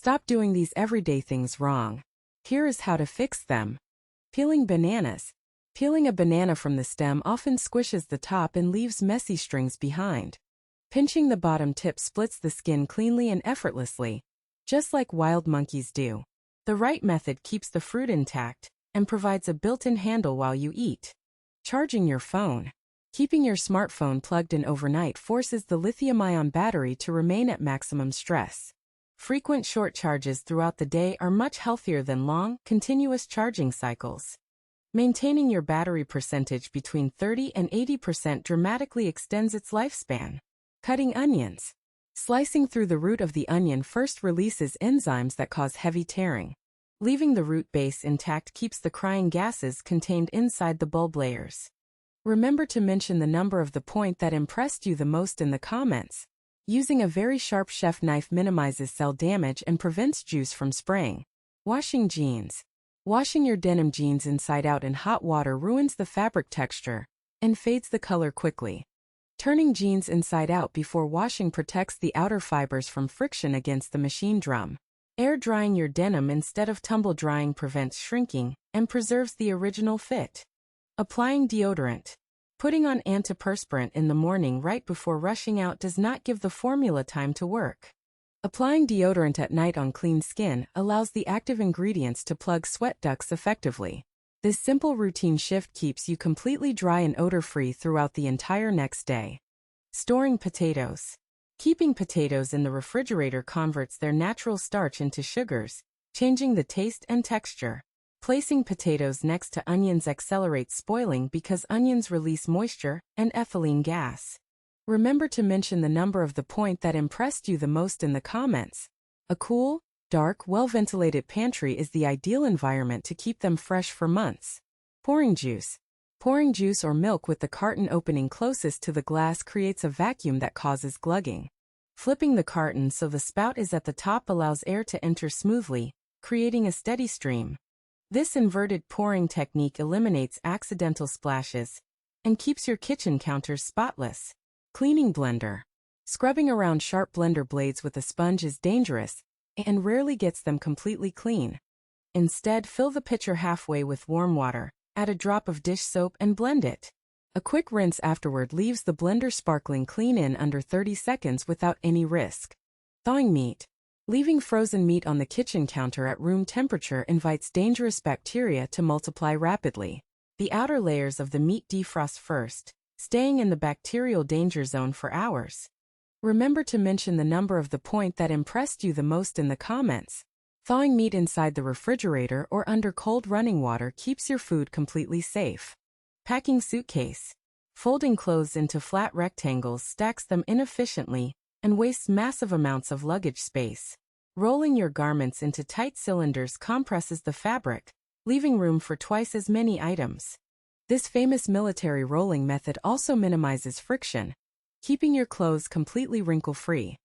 Stop doing these everyday things wrong. Here is how to fix them. Peeling bananas. Peeling a banana from the stem often squishes the top and leaves messy strings behind. Pinching the bottom tip splits the skin cleanly and effortlessly, just like wild monkeys do. The right method keeps the fruit intact and provides a built-in handle while you eat. Charging your phone. Keeping your smartphone plugged in overnight forces the lithium-ion battery to remain at maximum stress. Frequent short charges throughout the day are much healthier than long, continuous charging cycles. Maintaining your battery percentage between 30 and 80% dramatically extends its lifespan. Cutting onions. Slicing through the root of the onion first releases enzymes that cause heavy tearing. Leaving the root base intact keeps the crying gases contained inside the bulb layers. Remember to mention the number of the point that impressed you the most in the comments. Using a very sharp chef knife minimizes cell damage and prevents juice from spraying. Washing jeans. Washing your denim jeans inside out in hot water ruins the fabric texture and fades the color quickly. Turning jeans inside out before washing protects the outer fibers from friction against the machine drum. Air drying your denim instead of tumble drying prevents shrinking and preserves the original fit. Applying deodorant. Putting on antiperspirant in the morning right before rushing out does not give the formula time to work. Applying deodorant at night on clean skin allows the active ingredients to plug sweat ducts effectively. This simple routine shift keeps you completely dry and odor-free throughout the entire next day. Storing potatoes. Keeping potatoes in the refrigerator converts their natural starch into sugars, changing the taste and texture. Placing potatoes next to onions accelerates spoiling because onions release moisture and ethylene gas. Remember to mention the number of the point that impressed you the most in the comments. A cool, dark, well-ventilated pantry is the ideal environment to keep them fresh for months. Pouring juice. Pouring juice or milk with the carton opening closest to the glass creates a vacuum that causes glugging. Flipping the carton so the spout is at the top allows air to enter smoothly, creating a steady stream. This inverted pouring technique eliminates accidental splashes and keeps your kitchen counters spotless. Cleaning blender. Scrubbing around sharp blender blades with a sponge is dangerous and rarely gets them completely clean. Instead, fill the pitcher halfway with warm water, add a drop of dish soap and blend it. A quick rinse afterward leaves the blender sparkling clean in under 30 seconds without any risk. Thawing meat. Leaving frozen meat on the kitchen counter at room temperature invites dangerous bacteria to multiply rapidly. The outer layers of the meat defrost first, staying in the bacterial danger zone for hours. Remember to mention the number of the point that impressed you the most in the comments. Thawing meat inside the refrigerator or under cold running water keeps your food completely safe. Packing suitcase. Folding clothes into flat rectangles stacks them inefficiently and wastes massive amounts of luggage space. Rolling your garments into tight cylinders compresses the fabric, leaving room for twice as many items. This famous military rolling method also minimizes friction, keeping your clothes completely wrinkle-free.